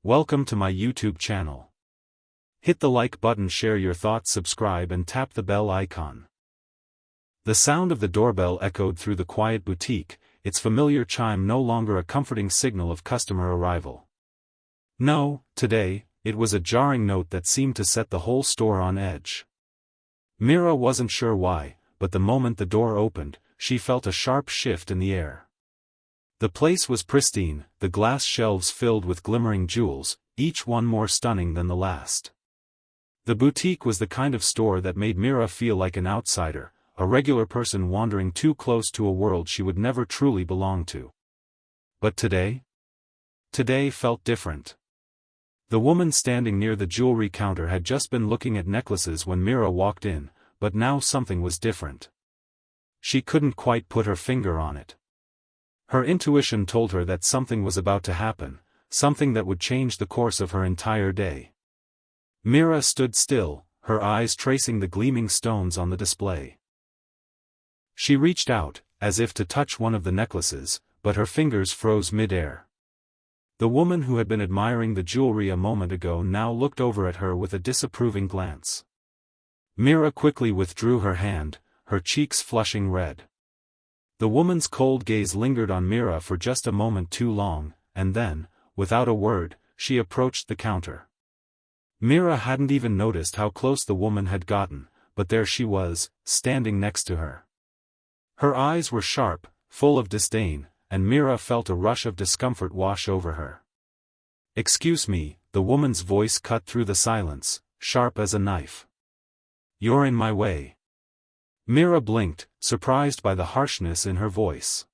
Welcome to my YouTube channel. Hit the like button, share your thoughts, subscribe and tap the bell icon. The sound of the doorbell echoed through the quiet boutique, its familiar chime no longer a comforting signal of customer arrival. No, today, it was a jarring note that seemed to set the whole store on edge. Mira wasn't sure why, but the moment the door opened, she felt a sharp shift in the air. The place was pristine, the glass shelves filled with glimmering jewels, each one more stunning than the last. The boutique was the kind of store that made Mira feel like an outsider, a regular person wandering too close to a world she would never truly belong to. But today? Today felt different. The woman standing near the jewelry counter had just been looking at necklaces when Mira walked in, but now something was different. She couldn't quite put her finger on it. Her intuition told her that something was about to happen, something that would change the course of her entire day. Mira stood still, her eyes tracing the gleaming stones on the display. She reached out, as if to touch one of the necklaces, but her fingers froze mid-air. The woman who had been admiring the jewelry a moment ago now looked over at her with a disapproving glance. Mira quickly withdrew her hand, her cheeks flushing red. The woman's cold gaze lingered on Mira for just a moment too long, and then, without a word, she approached the counter. Mira hadn't even noticed how close the woman had gotten, but there she was, standing next to her. Her eyes were sharp, full of disdain, and Mira felt a rush of discomfort wash over her. "Excuse me," the woman's voice cut through the silence, sharp as a knife. "You're in my way." Mira blinked, surprised by the harshness in her voice.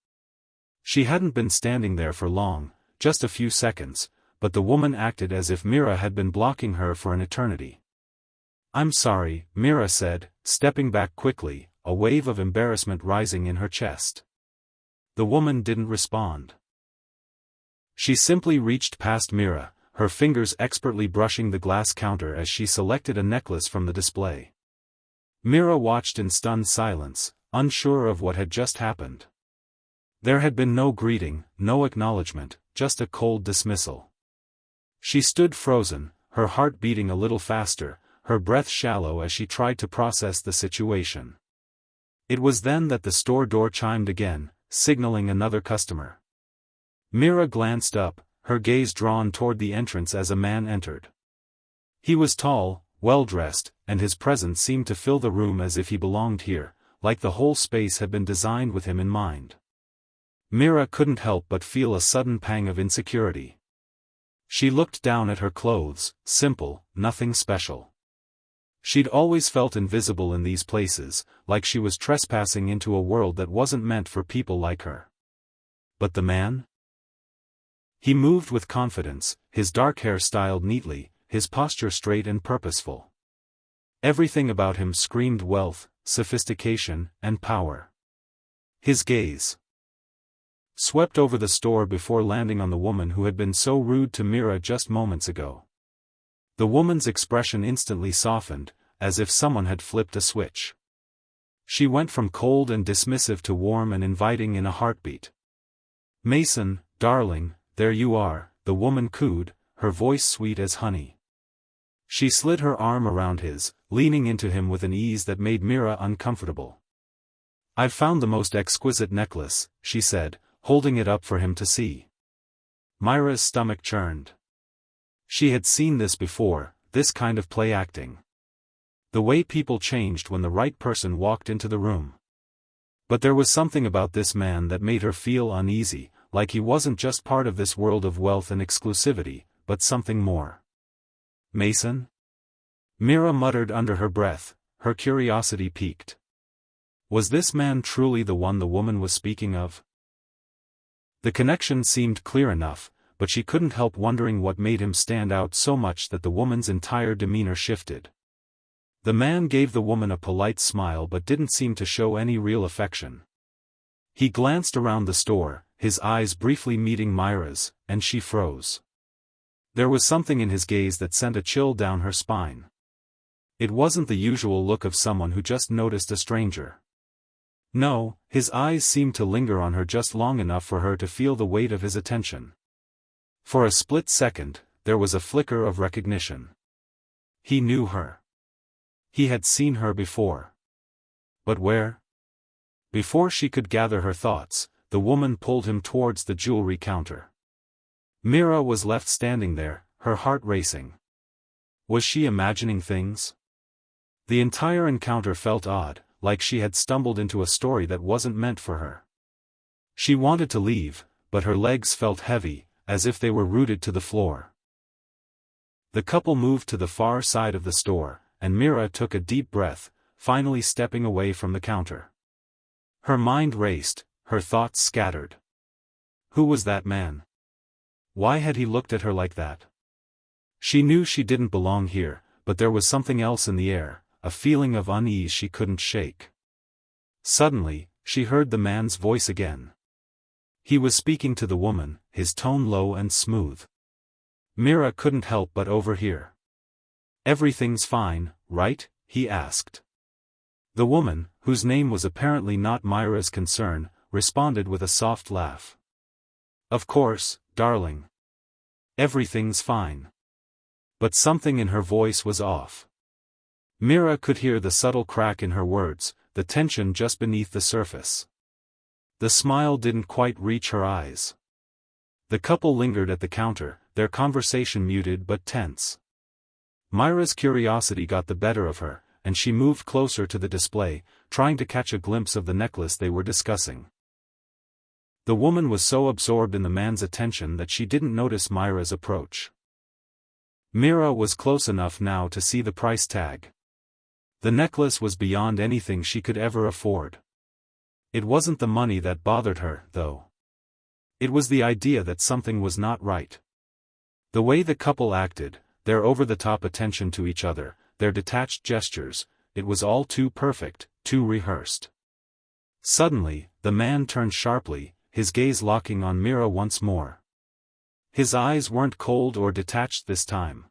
She hadn't been standing there for long, just a few seconds, but the woman acted as if Mira had been blocking her for an eternity. "I'm sorry," Mira said, stepping back quickly, a wave of embarrassment rising in her chest. The woman didn't respond. She simply reached past Mira, her fingers expertly brushing the glass counter as she selected a necklace from the display. Mira watched in stunned silence, unsure of what had just happened. There had been no greeting, no acknowledgement, just a cold dismissal. She stood frozen, her heart beating a little faster, her breath shallow as she tried to process the situation. It was then that the store door chimed again, signaling another customer. Mira glanced up, her gaze drawn toward the entrance as a man entered. He was tall, well-dressed, and his presence seemed to fill the room as if he belonged here, like the whole space had been designed with him in mind. Mira couldn't help but feel a sudden pang of insecurity. She looked down at her clothes, simple, nothing special. She'd always felt invisible in these places, like she was trespassing into a world that wasn't meant for people like her. But the man? He moved with confidence, his dark hair styled neatly, his posture straight and purposeful. Everything about him screamed wealth, sophistication, and power. His gaze swept over the store before landing on the woman who had been so rude to Mira just moments ago. The woman's expression instantly softened, as if someone had flipped a switch. She went from cold and dismissive to warm and inviting in a heartbeat. "Mason, darling, there you are," the woman cooed, her voice sweet as honey. She slid her arm around his, leaning into him with an ease that made Mira uncomfortable. "I've found the most exquisite necklace," she said, holding it up for him to see. Mira's stomach churned. She had seen this before, this kind of play acting. The way people changed when the right person walked into the room. But there was something about this man that made her feel uneasy, like he wasn't just part of this world of wealth and exclusivity, but something more. "Mason?" Mira muttered under her breath, her curiosity piqued. Was this man truly the one the woman was speaking of? The connection seemed clear enough, but she couldn't help wondering what made him stand out so much that the woman's entire demeanor shifted. The man gave the woman a polite smile but didn't seem to show any real affection. He glanced around the store, his eyes briefly meeting Mira's, and she froze. There was something in his gaze that sent a chill down her spine. It wasn't the usual look of someone who just noticed a stranger. No, his eyes seemed to linger on her just long enough for her to feel the weight of his attention. For a split second, there was a flicker of recognition. He knew her. He had seen her before. But where? Before she could gather her thoughts, the woman pulled him towards the jewelry counter. Mira was left standing there, her heart racing. Was she imagining things? The entire encounter felt odd, like she had stumbled into a story that wasn't meant for her. She wanted to leave, but her legs felt heavy, as if they were rooted to the floor. The couple moved to the far side of the store, and Mira took a deep breath, finally stepping away from the counter. Her mind raced, her thoughts scattered. Who was that man? Why had he looked at her like that? She knew she didn't belong here, but there was something else in the air, a feeling of unease she couldn't shake. Suddenly, she heard the man's voice again. He was speaking to the woman, his tone low and smooth. Mira couldn't help but overhear. "Everything's fine, right?" he asked. The woman, whose name was apparently not Mira's concern, responded with a soft laugh. "Of course, darling. Everything's fine." But something in her voice was off. Mira could hear the subtle crack in her words, the tension just beneath the surface. The smile didn't quite reach her eyes. The couple lingered at the counter, their conversation muted but tense. Mira's curiosity got the better of her, and she moved closer to the display, trying to catch a glimpse of the necklace they were discussing. The woman was so absorbed in the man's attention that she didn't notice Mira's approach. Mira was close enough now to see the price tag. The necklace was beyond anything she could ever afford. It wasn't the money that bothered her, though. It was the idea that something was not right. The way the couple acted, their over-the-top attention to each other, their detached gestures, it was all too perfect, too rehearsed. Suddenly, the man turned sharply, his gaze locking on Mira once more. His eyes weren't cold or detached this time.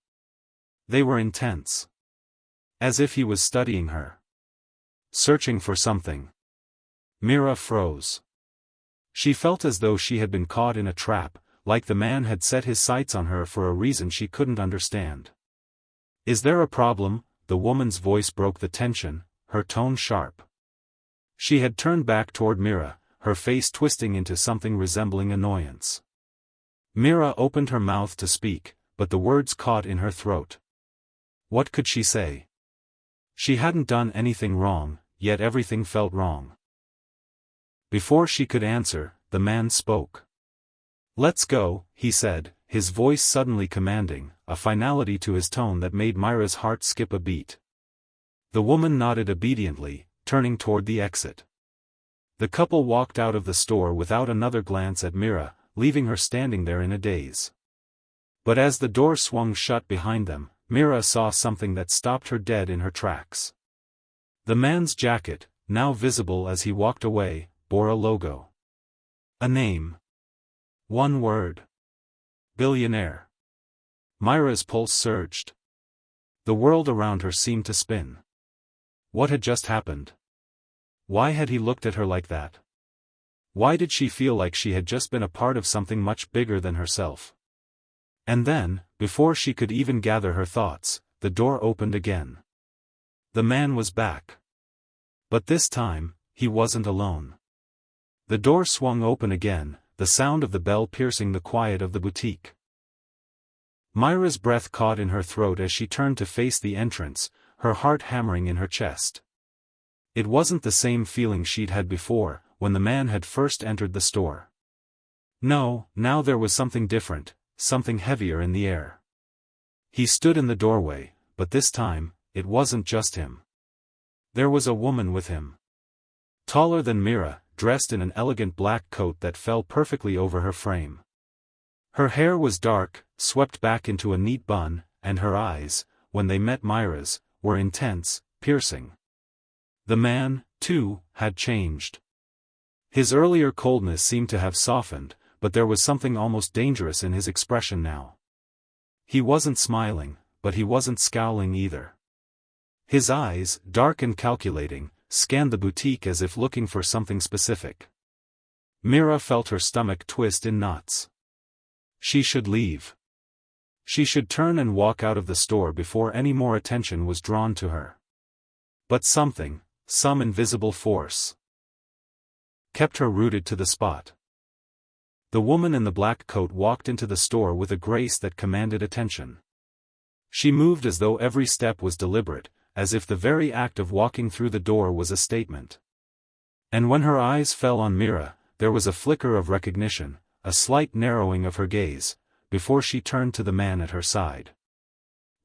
They were intense. As if he was studying her. Searching for something. Mira froze. She felt as though she had been caught in a trap, like the man had set his sights on her for a reason she couldn't understand. "Is there a problem?" The woman's voice broke the tension, her tone sharp. She had turned back toward Mira, her face twisting into something resembling annoyance. Mira opened her mouth to speak, but the words caught in her throat. What could she say? She hadn't done anything wrong, yet everything felt wrong. Before she could answer, the man spoke. "Let's go," he said, his voice suddenly commanding, a finality to his tone that made Mira's heart skip a beat. The woman nodded obediently, turning toward the exit. The couple walked out of the store without another glance at Mira, leaving her standing there in a daze. But as the door swung shut behind them, Mira saw something that stopped her dead in her tracks. The man's jacket, now visible as he walked away, bore a logo. A name. One word. Billionaire. Mira's pulse surged. The world around her seemed to spin. What had just happened? Why had he looked at her like that? Why did she feel like she had just been a part of something much bigger than herself? And then, before she could even gather her thoughts, the door opened again. The man was back. But this time, he wasn't alone. The door swung open again, the sound of the bell piercing the quiet of the boutique. Mira's breath caught in her throat as she turned to face the entrance, her heart hammering in her chest. It wasn't the same feeling she'd had before, when the man had first entered the store. No, now there was something different, something heavier in the air. He stood in the doorway, but this time, it wasn't just him. There was a woman with him. Taller than Mira, dressed in an elegant black coat that fell perfectly over her frame. Her hair was dark, swept back into a neat bun, and her eyes, when they met Mira's, were intense, piercing. The man, too, had changed. His earlier coldness seemed to have softened, but there was something almost dangerous in his expression now. He wasn't smiling, but he wasn't scowling either. His eyes, dark and calculating, scanned the boutique as if looking for something specific. Mira felt her stomach twist in knots. She should leave. She should turn and walk out of the store before any more attention was drawn to her. But something, some invisible force, kept her rooted to the spot. The woman in the black coat walked into the store with a grace that commanded attention. She moved as though every step was deliberate, as if the very act of walking through the door was a statement. And when her eyes fell on Mira, there was a flicker of recognition, a slight narrowing of her gaze, before she turned to the man at her side.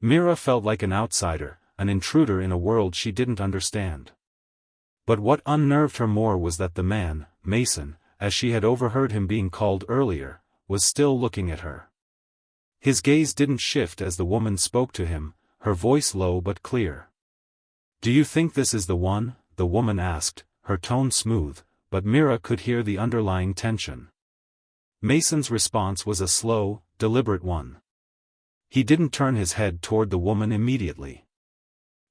Mira felt like an outsider, an intruder in a world she didn't understand. But what unnerved her more was that the man, Mason, as she had overheard him being called earlier, was still looking at her. His gaze didn't shift as the woman spoke to him, her voice low but clear. "Do you think this is the one?" the woman asked, her tone smooth, but Mira could hear the underlying tension. Mason's response was a slow, deliberate one. He didn't turn his head toward the woman immediately.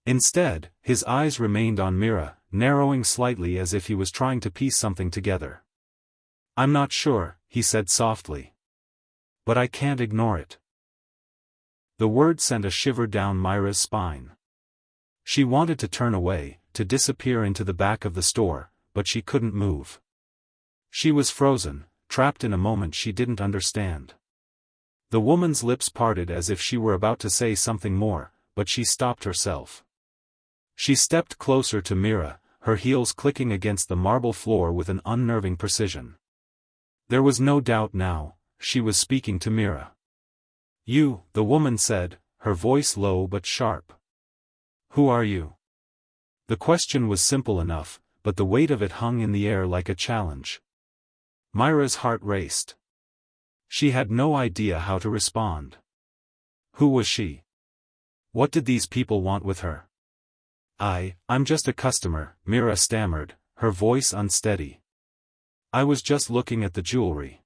Instead, his eyes remained on Mira, narrowing slightly as if he was trying to piece something together. "I'm not sure," he said softly. "But I can't ignore it." The word sent a shiver down Mira's spine. She wanted to turn away, to disappear into the back of the store, but she couldn't move. She was frozen, trapped in a moment she didn't understand. The woman's lips parted as if she were about to say something more, but she stopped herself. She stepped closer to Mira, her heels clicking against the marble floor with an unnerving precision. There was no doubt now, she was speaking to Mira. "You," the woman said, her voice low but sharp. "Who are you?" The question was simple enough, but the weight of it hung in the air like a challenge. Mira's heart raced. She had no idea how to respond. Who was she? What did these people want with her? I'm just a customer," Mira stammered, her voice unsteady. "I was just looking at the jewelry."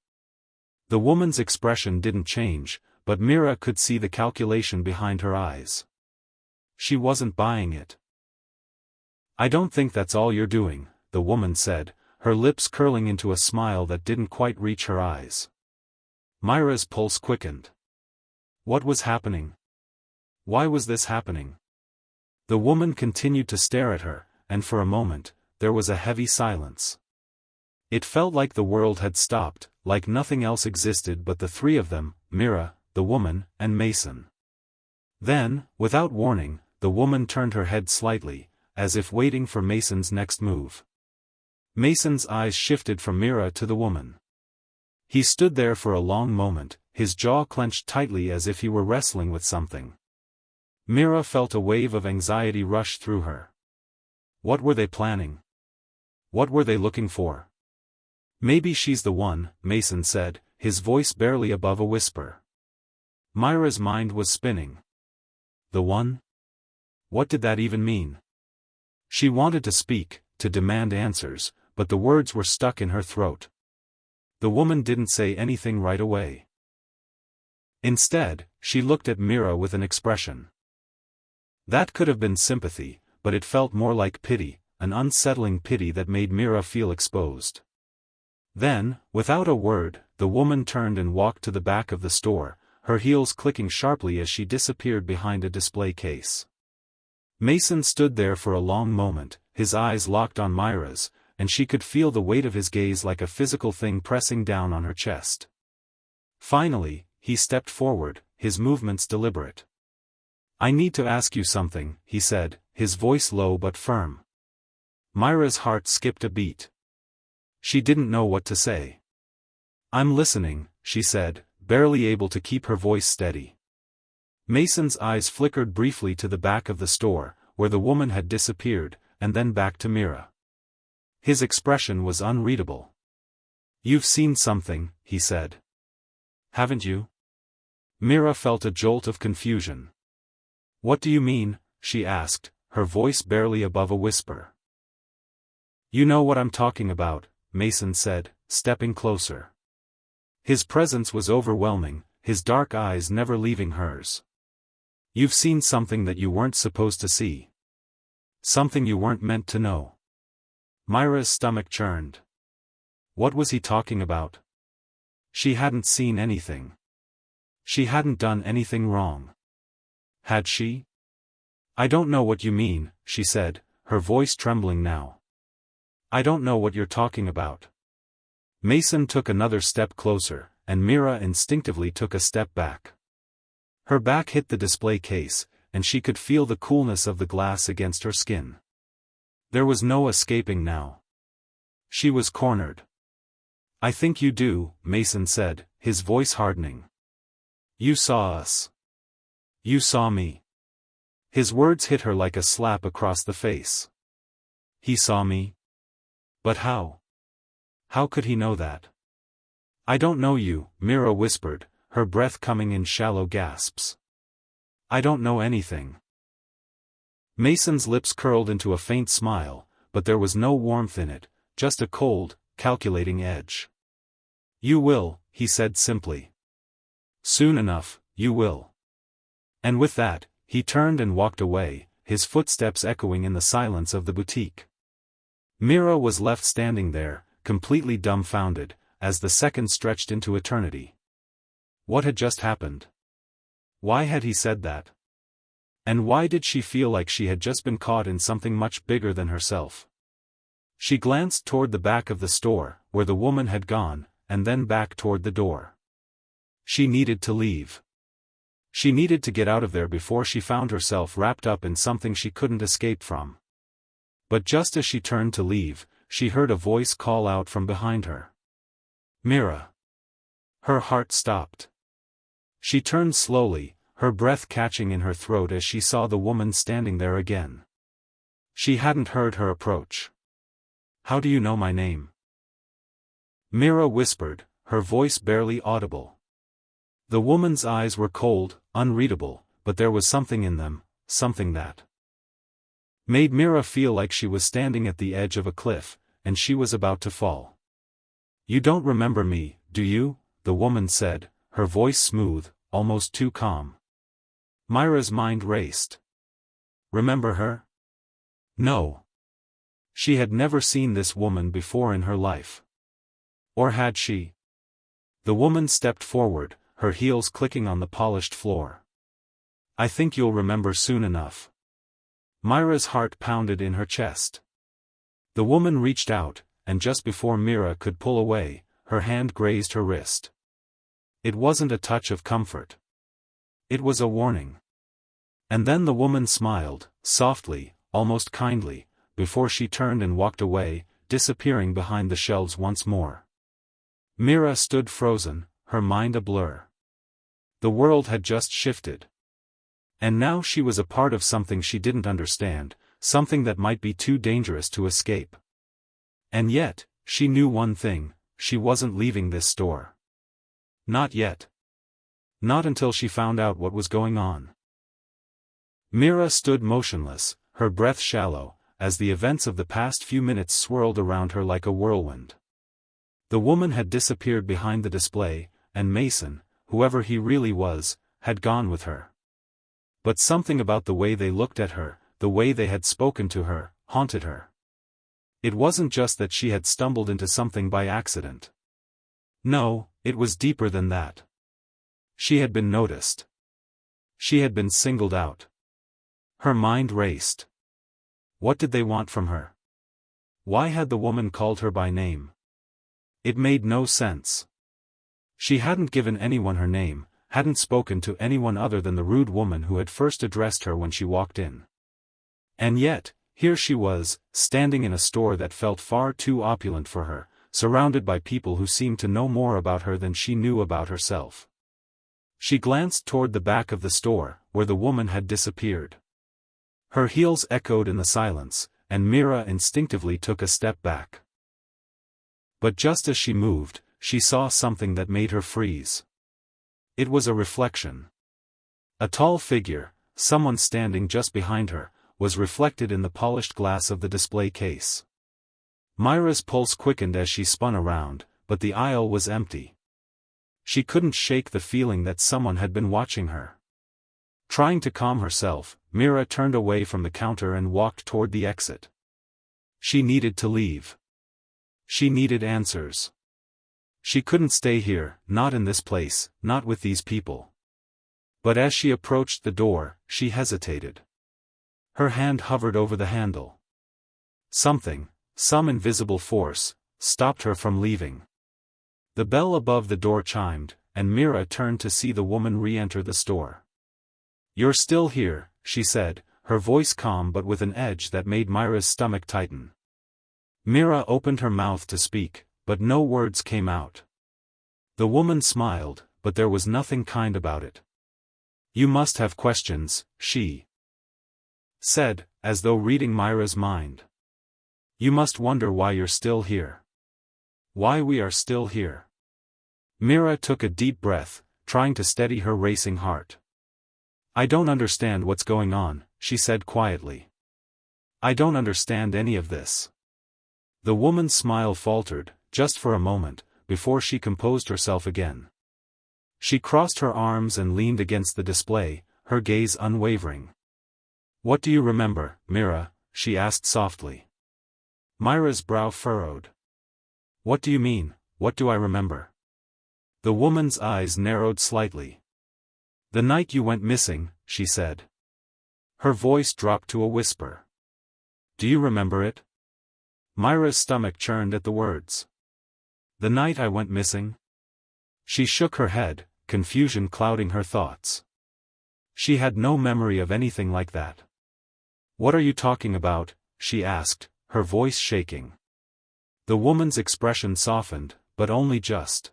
The woman's expression didn't change, but Mira could see the calculation behind her eyes. She wasn't buying it. "I don't think that's all you're doing," the woman said, her lips curling into a smile that didn't quite reach her eyes. Mira's pulse quickened. What was happening? Why was this happening? The woman continued to stare at her, and for a moment, there was a heavy silence. It felt like the world had stopped, like nothing else existed but the three of them, Mira, the woman, and Mason. Then, without warning, the woman turned her head slightly, as if waiting for Mason's next move. Mason's eyes shifted from Mira to the woman. He stood there for a long moment, his jaw clenched tightly as if he were wrestling with something. Mira felt a wave of anxiety rush through her. What were they planning? What were they looking for? "Maybe she's the one," Mason said, his voice barely above a whisper. Mira's mind was spinning. The one? What did that even mean? She wanted to speak, to demand answers, but the words were stuck in her throat. The woman didn't say anything right away. Instead, she looked at Mira with an expression. That could have been sympathy, but it felt more like pity, an unsettling pity that made Mira feel exposed. Then, without a word, the woman turned and walked to the back of the store, her heels clicking sharply as she disappeared behind a display case. Mason stood there for a long moment, his eyes locked on Mira's, and she could feel the weight of his gaze like a physical thing pressing down on her chest. Finally, he stepped forward, his movements deliberate. "I need to ask you something," he said, his voice low but firm. Mira's heart skipped a beat. She didn't know what to say. "I'm listening," she said, barely able to keep her voice steady. Mason's eyes flickered briefly to the back of the store, where the woman had disappeared, and then back to Mira. His expression was unreadable. "You've seen something," he said. "Haven't you?" Mira felt a jolt of confusion. "What do you mean?" she asked, her voice barely above a whisper. "You know what I'm talking about," Mason said, stepping closer. His presence was overwhelming, his dark eyes never leaving hers. "You've seen something that you weren't supposed to see. Something you weren't meant to know." Mira's stomach churned. What was he talking about? She hadn't seen anything. She hadn't done anything wrong. Had she? I don't know what you mean, she said, her voice trembling now. I don't know what you're talking about. Mason took another step closer, and Mira instinctively took a step back. Her back hit the display case, and she could feel the coolness of the glass against her skin. There was no escaping now. She was cornered. I think you do, Mason said, his voice hardening. You saw us. You saw me. His words hit her like a slap across the face. He saw me? But how? How could he know that? I don't know you, Mira whispered, her breath coming in shallow gasps. I don't know anything. Mason's lips curled into a faint smile, but there was no warmth in it, just a cold, calculating edge. You will, he said simply. Soon enough, you will. And with that, he turned and walked away, his footsteps echoing in the silence of the boutique. Mira was left standing there, completely dumbfounded, as the seconds stretched into eternity. What had just happened? Why had he said that? And why did she feel like she had just been caught in something much bigger than herself? She glanced toward the back of the store, where the woman had gone, and then back toward the door. She needed to leave. She needed to get out of there before she found herself wrapped up in something she couldn't escape from. But just as she turned to leave, she heard a voice call out from behind her. Mira. Her heart stopped. She turned slowly, her breath catching in her throat as she saw the woman standing there again. She hadn't heard her approach. How do you know my name? Mira whispered, her voice barely audible. The woman's eyes were cold, unreadable, but there was something in them, something that made Mira feel like she was standing at the edge of a cliff, and she was about to fall. You don't remember me, do you? The woman said, her voice smooth, almost too calm. Mira's mind raced. Remember her? No. She had never seen this woman before in her life. Or had she? The woman stepped forward, her heels clicking on the polished floor. I think you'll remember soon enough. Mira's heart pounded in her chest. The woman reached out, and just before Mira could pull away, her hand grazed her wrist. It wasn't a touch of comfort. It was a warning. And then the woman smiled, softly, almost kindly, before she turned and walked away, disappearing behind the shelves once more. Mira stood frozen, her mind a blur. The world had just shifted. And now she was a part of something she didn't understand, something that might be too dangerous to escape. And yet, she knew one thing, she wasn't leaving this store. Not yet. Not until she found out what was going on. Mira stood motionless, her breath shallow, as the events of the past few minutes swirled around her like a whirlwind. The woman had disappeared behind the display, and Mason, whoever he really was, had gone with her. But something about the way they looked at her, the way they had spoken to her, haunted her. It wasn't just that she had stumbled into something by accident. No, it was deeper than that. She had been noticed. She had been singled out. Her mind raced. What did they want from her? Why had the woman called her by name? It made no sense. She hadn't given anyone her name, hadn't spoken to anyone other than the rude woman who had first addressed her when she walked in. And yet, here she was, standing in a store that felt far too opulent for her, surrounded by people who seemed to know more about her than she knew about herself. She glanced toward the back of the store, where the woman had disappeared. Her heels echoed in the silence, and Mira instinctively took a step back. But just as she moved, she saw something that made her freeze. It was a reflection. A tall figure, someone standing just behind her, was reflected in the polished glass of the display case. Mira's pulse quickened as she spun around, but the aisle was empty. She couldn't shake the feeling that someone had been watching her. Trying to calm herself, Mira turned away from the counter and walked toward the exit. She needed to leave. She needed answers. She couldn't stay here, not in this place, not with these people. But as she approached the door, she hesitated. Her hand hovered over the handle. Some invisible force, stopped her from leaving. The bell above the door chimed, and Mira turned to see the woman re-enter the store. "You're still here," she said, her voice calm but with an edge that made Mira's stomach tighten. Mira opened her mouth to speak, but no words came out. The woman smiled, but there was nothing kind about it. "You must have questions," she said, as though reading Mira's mind. "You must wonder why you're still here. Why we are still here." Mira took a deep breath, trying to steady her racing heart. "I don't understand what's going on," she said quietly. "I don't understand any of this." The woman's smile faltered, just for a moment, before she composed herself again. She crossed her arms and leaned against the display, her gaze unwavering. "What do you remember, Mira?" she asked softly. Mira's brow furrowed. "What do you mean, what do I remember?" The woman's eyes narrowed slightly. "The night you went missing," she said. Her voice dropped to a whisper. "Do you remember it?" Mira's stomach churned at the words. "The night I went missing?" She shook her head, confusion clouding her thoughts. She had no memory of anything like that. "What are you talking about?" she asked, her voice shaking. The woman's expression softened, but only just.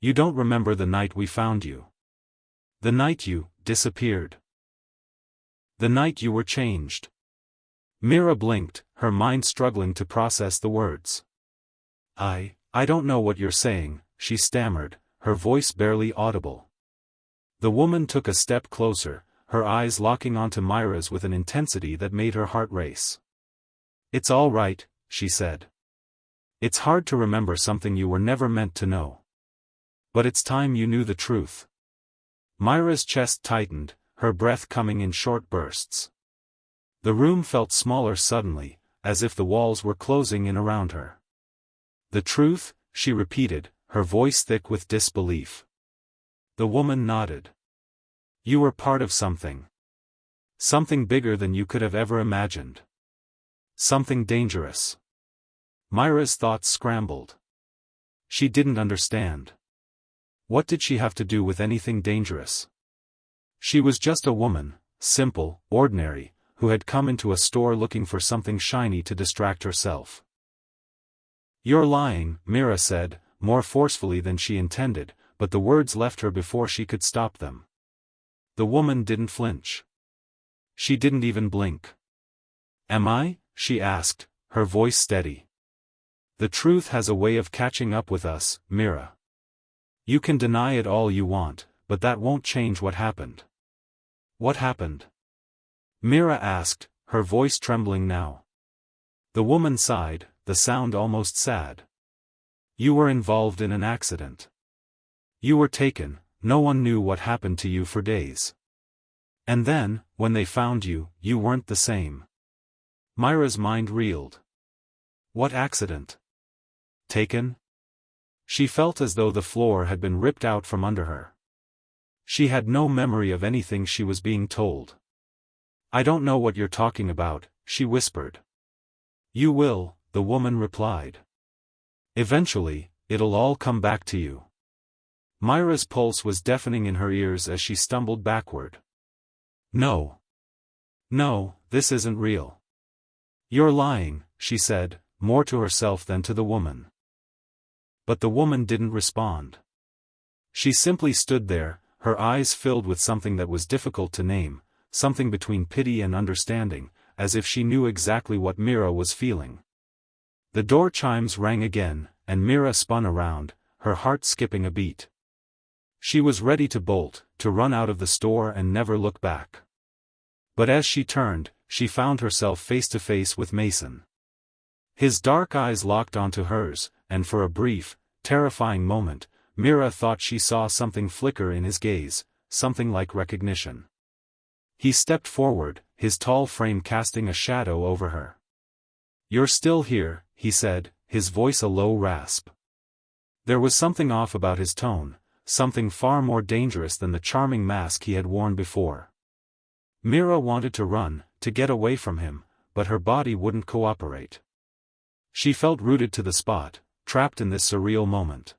"You don't remember the night we found you. The night you disappeared. The night you were changed." Mira blinked, her mind struggling to process the words. I don't know what you're saying," she stammered, her voice barely audible. The woman took a step closer, her eyes locking onto Mira's with an intensity that made her heart race. "It's all right," she said. "It's hard to remember something you were never meant to know. But it's time you knew the truth." Mira's chest tightened, her breath coming in short bursts. The room felt smaller suddenly, as if the walls were closing in around her. "The truth?" she repeated, her voice thick with disbelief. The woman nodded. "You were part of something. Something bigger than you could have ever imagined. Something dangerous." Mira's thoughts scrambled. She didn't understand. What did she have to do with anything dangerous? She was just a woman, simple, ordinary, who had come into a store looking for something shiny to distract herself. "You're lying," Mira said, more forcefully than she intended, but the words left her before she could stop them. The woman didn't flinch. She didn't even blink. "Am I?" she asked, her voice steady. "The truth has a way of catching up with us, Mira. You can deny it all you want, but that won't change what happened." "What happened?" Mira asked, her voice trembling now. The woman sighed, the sound almost sad. "You were involved in an accident. You were taken, no one knew what happened to you for days. And then, when they found you, you weren't the same." Mira's mind reeled. "What accident? Taken?" She felt as though the floor had been ripped out from under her. She had no memory of anything she was being told. "I don't know what you're talking about," she whispered. "You will," the woman replied. "Eventually, it'll all come back to you." Mira's pulse was deafening in her ears as she stumbled backward. No, this isn't real." "You're lying," she said, more to herself than to the woman. But the woman didn't respond. She simply stood there, her eyes filled with something that was difficult to name, something between pity and understanding, as if she knew exactly what Mira was feeling. The door chimes rang again, and Mira spun around, her heart skipping a beat. She was ready to bolt, to run out of the store and never look back. But as she turned, she found herself face to face with Mason. His dark eyes locked onto hers, and for a brief, terrifying moment, Mira thought she saw something flicker in his gaze, something like recognition. He stepped forward, his tall frame casting a shadow over her. "You're still here," he said, his voice a low rasp. There was something off about his tone, something far more dangerous than the charming mask he had worn before. Mira wanted to run, to get away from him, but her body wouldn't cooperate. She felt rooted to the spot, trapped in this surreal moment.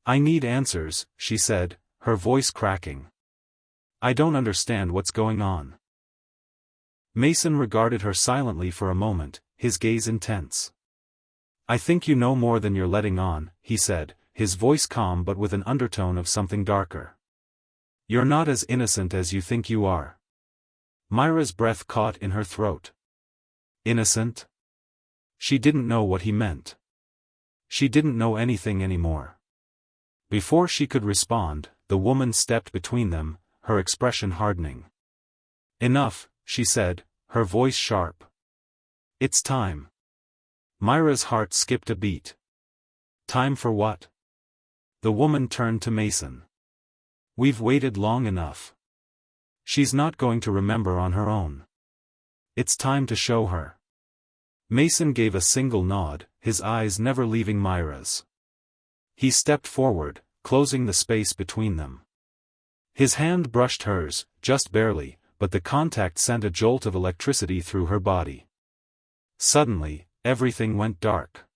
"I need answers," she said, her voice cracking. "I don't understand what's going on." Mason regarded her silently for a moment, his gaze intense. "I think you know more than you're letting on," he said, his voice calm but with an undertone of something darker. "You're not as innocent as you think you are." Myra's breath caught in her throat. Innocent? She didn't know what he meant. She didn't know anything anymore. Before she could respond, the woman stepped between them, her expression hardening. "Enough," she said, her voice sharp. "It's time." Myra's heart skipped a beat. "Time for what?" The woman turned to Mason. "We've waited long enough. She's not going to remember on her own. It's time to show her." Mason gave a single nod, his eyes never leaving Myra's. He stepped forward, closing the space between them. His hand brushed hers, just barely, but the contact sent a jolt of electricity through her body. Suddenly, everything went dark.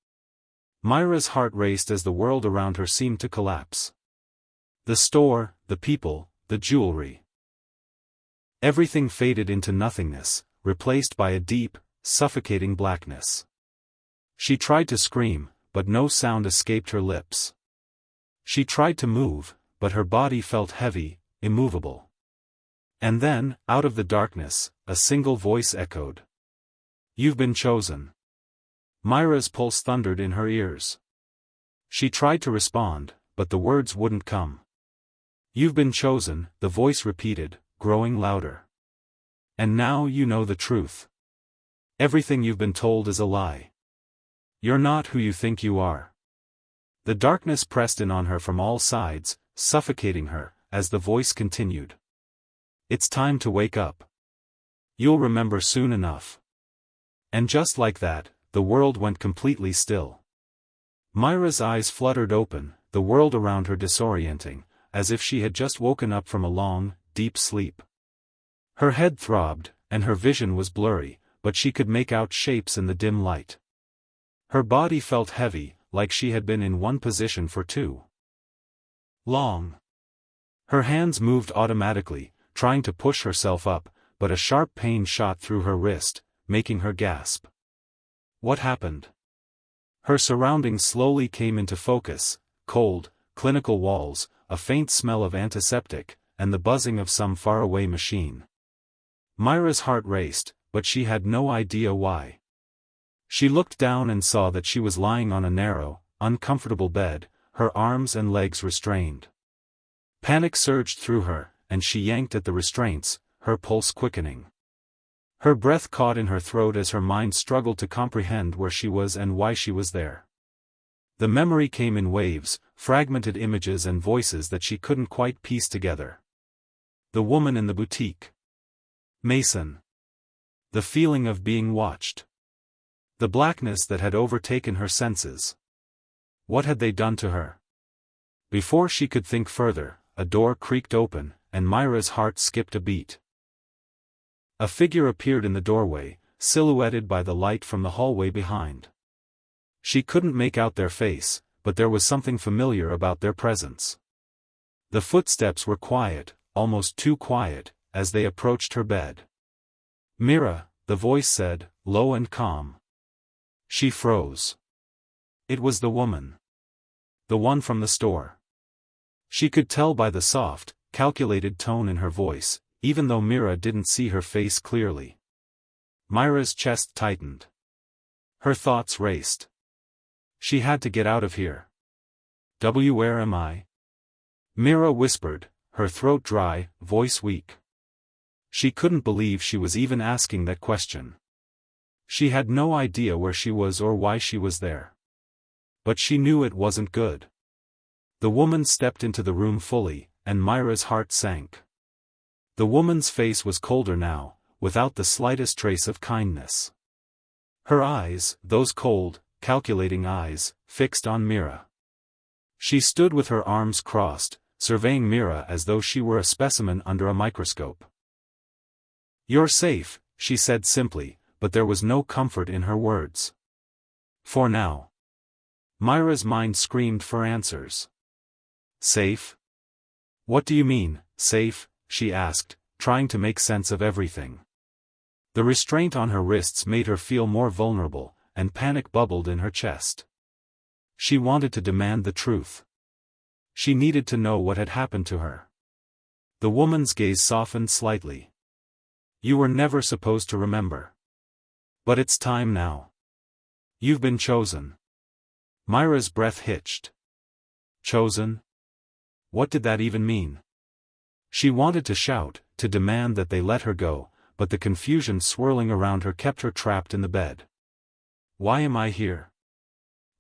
Myra's heart raced as the world around her seemed to collapse. The store, the people, the jewelry. Everything faded into nothingness, replaced by a deep, suffocating blackness. She tried to scream, but no sound escaped her lips. She tried to move, but her body felt heavy, immovable. And then, out of the darkness, a single voice echoed. "You've been chosen." Myra's pulse thundered in her ears. She tried to respond, but the words wouldn't come. "You've been chosen," the voice repeated, growing louder. "And now you know the truth. Everything you've been told is a lie. You're not who you think you are." The darkness pressed in on her from all sides, suffocating her, as the voice continued. "It's time to wake up. You'll remember soon enough." And just like that, the world went completely still. Myra's eyes fluttered open, the world around her disorienting, as if she had just woken up from a long, deep sleep. Her head throbbed, and her vision was blurry, but she could make out shapes in the dim light. Her body felt heavy, like she had been in one position for too long. Her hands moved automatically, trying to push herself up, but a sharp pain shot through her wrist, making her gasp. What happened? Her surroundings slowly came into focus: cold, clinical walls, a faint smell of antiseptic, and the buzzing of some faraway machine. Myra's heart raced, but she had no idea why. She looked down and saw that she was lying on a narrow, uncomfortable bed, her arms and legs restrained. Panic surged through her, and she yanked at the restraints, her pulse quickening. Her breath caught in her throat as her mind struggled to comprehend where she was and why she was there. The memory came in waves, fragmented images and voices that she couldn't quite piece together. The woman in the boutique. Mason. The feeling of being watched. The blackness that had overtaken her senses. What had they done to her? Before she could think further, a door creaked open, and Myra's heart skipped a beat. A figure appeared in the doorway, silhouetted by the light from the hallway behind. She couldn't make out their face, but there was something familiar about their presence. The footsteps were quiet, almost too quiet, as they approached her bed. "Mira," the voice said, low and calm. She froze. It was the woman. The one from the store. She could tell by the soft, calculated tone in her voice, even though Mira didn't see her face clearly. Myra's chest tightened. Her thoughts raced. She had to get out of here. Where am I? Mira whispered, her throat dry, voice weak. She couldn't believe she was even asking that question. She had no idea where she was or why she was there. But she knew it wasn't good. The woman stepped into the room fully, and Myra's heart sank. The woman's face was colder now, without the slightest trace of kindness. Her eyes, those cold, calculating eyes, fixed on Mira. She stood with her arms crossed, surveying Mira as though she were a specimen under a microscope. "You're safe," she said simply, but there was no comfort in her words. For now. Myra's mind screamed for answers. "Safe? What do you mean, safe?" she asked, trying to make sense of everything. The restraint on her wrists made her feel more vulnerable, and panic bubbled in her chest. She wanted to demand the truth. She needed to know what had happened to her. The woman's gaze softened slightly. "You were never supposed to remember. But it's time now. You've been chosen." Myra's breath hitched. Chosen? What did that even mean? She wanted to shout, to demand that they let her go, but the confusion swirling around her kept her trapped in the bed. "Why am I here?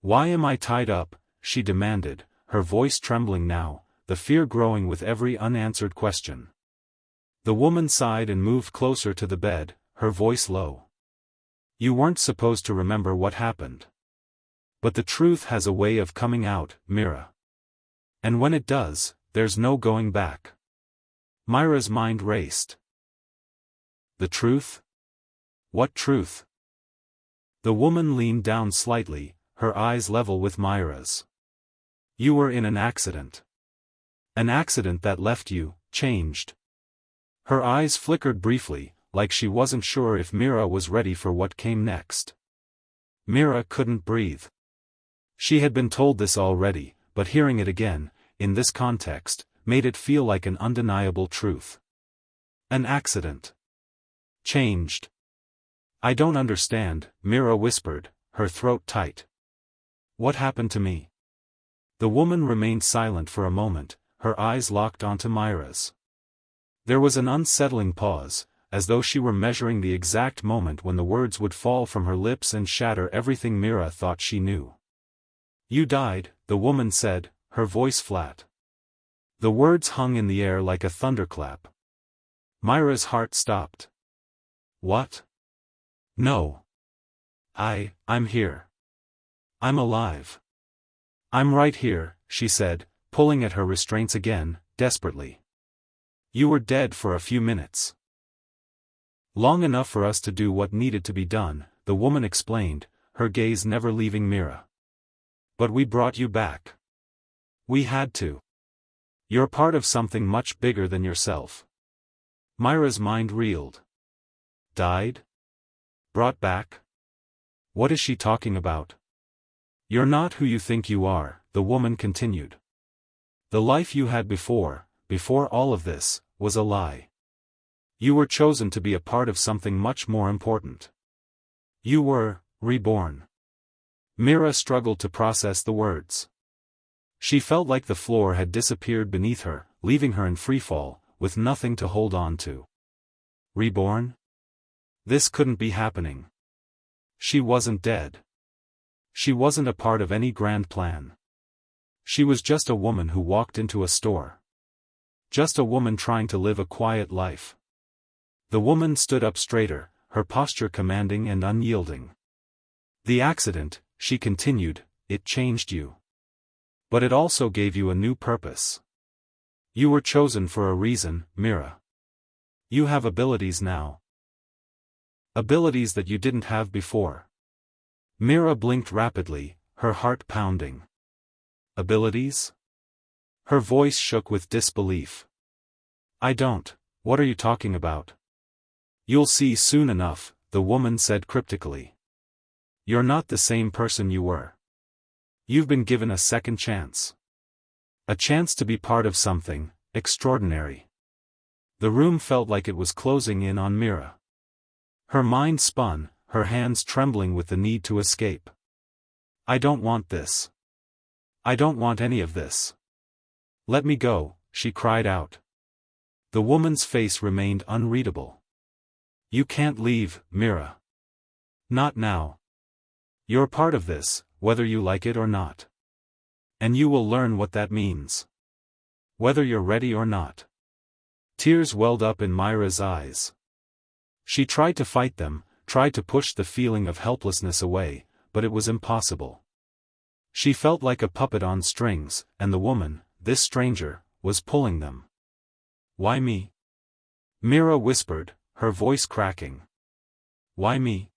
Why am I tied up?" she demanded, her voice trembling now, the fear growing with every unanswered question. The woman sighed and moved closer to the bed, her voice low. "You weren't supposed to remember what happened. But the truth has a way of coming out, Mira. And when it does, there's no going back." Myra's mind raced. The truth? What truth? The woman leaned down slightly, her eyes level with Myra's. "You were in an accident. An accident that left you, changed." Her eyes flickered briefly, like she wasn't sure if Mira was ready for what came next. Mira couldn't breathe. She had been told this already, but hearing it again, in this context, made it feel like an undeniable truth. An accident. Changed. "I don't understand," Mira whispered, her throat tight. "What happened to me?" The woman remained silent for a moment, her eyes locked onto Myra's. There was an unsettling pause, as though she were measuring the exact moment when the words would fall from her lips and shatter everything Mira thought she knew. "You died," the woman said, her voice flat. The words hung in the air like a thunderclap. Myra's heart stopped. "What? No. I'm here. I'm alive. I'm right here," she said, pulling at her restraints again, desperately. "You were dead for a few minutes. Long enough for us to do what needed to be done," the woman explained, her gaze never leaving Mira. "But we brought you back. We had to. You're part of something much bigger than yourself." Myra's mind reeled. Died? Brought back? What is she talking about? "You're not who you think you are," the woman continued. "The life you had before all of this, was a lie. You were chosen to be a part of something much more important. You were reborn." Mira struggled to process the words. She felt like the floor had disappeared beneath her, leaving her in freefall, with nothing to hold on to. Reborn? This couldn't be happening. She wasn't dead. She wasn't a part of any grand plan. She was just a woman who walked into a store. Just a woman trying to live a quiet life. The woman stood up straighter, her posture commanding and unyielding. "The accident," she continued, "it changed you. But it also gave you a new purpose. You were chosen for a reason, Mira. You have abilities now. Abilities that you didn't have before." Mira blinked rapidly, her heart pounding. "Abilities?" Her voice shook with disbelief. "I don't. What are you talking about?" "You'll see soon enough," the woman said cryptically. "You're not the same person you were. You've been given a second chance. A chance to be part of something extraordinary." The room felt like it was closing in on Mira. Her mind spun, her hands trembling with the need to escape. "I don't want this. I don't want any of this. Let me go," she cried out. The woman's face remained unreadable. "You can't leave, Mira. Not now. You're part of this, whether you like it or not. And you will learn what that means. Whether you're ready or not." Tears welled up in Myra's eyes. She tried to fight them, tried to push the feeling of helplessness away, but it was impossible. She felt like a puppet on strings, and the woman, this stranger, was pulling them. "Why me?" Mira whispered, her voice cracking. "Why me?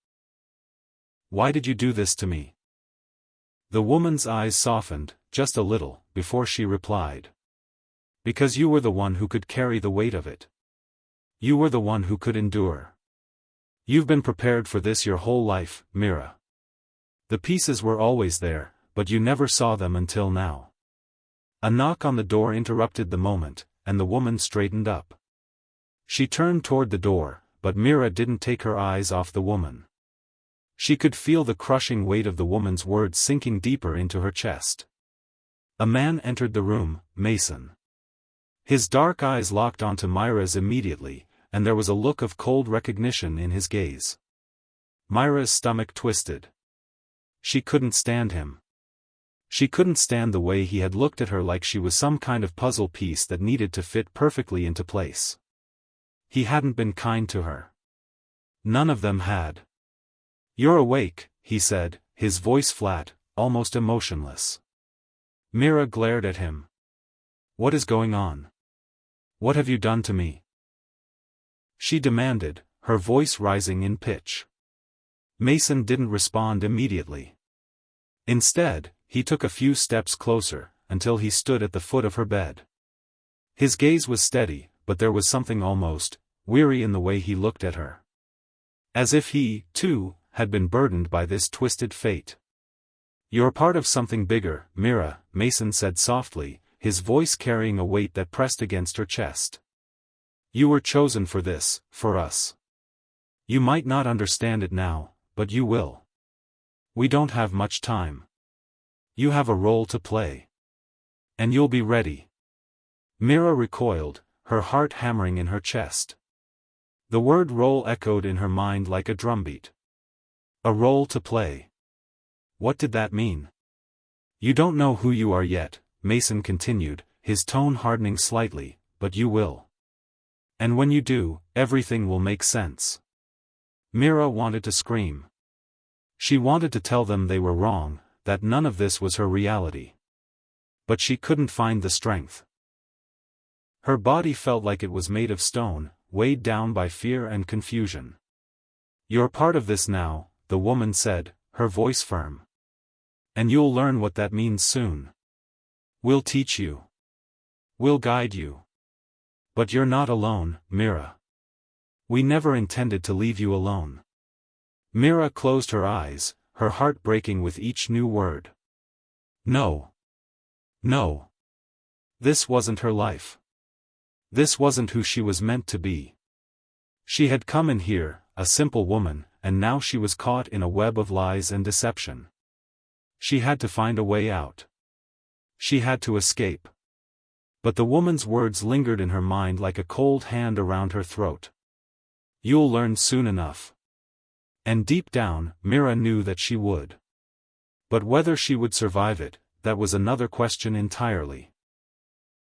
Why did you do this to me?" The woman's eyes softened, just a little, before she replied. "Because you were the one who could carry the weight of it. You were the one who could endure. You've been prepared for this your whole life, Mira. The pieces were always there, but you never saw them until now." A knock on the door interrupted the moment, and the woman straightened up. She turned toward the door, but Mira didn't take her eyes off the woman. She could feel the crushing weight of the woman's words sinking deeper into her chest. A man entered the room, Mason. His dark eyes locked onto Myra's immediately, and there was a look of cold recognition in his gaze. Myra's stomach twisted. She couldn't stand him. She couldn't stand the way he had looked at her like she was some kind of puzzle piece that needed to fit perfectly into place. He hadn't been kind to her. None of them had. "You're awake," he said, his voice flat, almost emotionless. Mira glared at him. "What is going on? What have you done to me?" she demanded, her voice rising in pitch. Mason didn't respond immediately. Instead, he took a few steps closer, until he stood at the foot of her bed. His gaze was steady, but there was something almost weary in the way he looked at her. As if he, too, had been burdened by this twisted fate. "You're part of something bigger, Mira," Mason said softly, his voice carrying a weight that pressed against her chest. "You were chosen for this, for us. You might not understand it now, but you will. We don't have much time. You have a role to play. And you'll be ready." Mira recoiled, her heart hammering in her chest. The word role echoed in her mind like a drumbeat. A role to play. What did that mean? "You don't know who you are yet," Mason continued, his tone hardening slightly, "but you will. And when you do, everything will make sense." Mira wanted to scream. She wanted to tell them they were wrong, that none of this was her reality. But she couldn't find the strength. Her body felt like it was made of stone, weighed down by fear and confusion. "You're part of this now," the woman said, her voice firm. "And you'll learn what that means soon. We'll teach you. We'll guide you. But you're not alone, Mira. We never intended to leave you alone." Mira closed her eyes, her heart breaking with each new word. No. No. This wasn't her life. This wasn't who she was meant to be. She had come in here, a simple woman, and now she was caught in a web of lies and deception. She had to find a way out. She had to escape. But the woman's words lingered in her mind like a cold hand around her throat. "You'll learn soon enough." And deep down, Mira knew that she would. But whether she would survive it, that was another question entirely.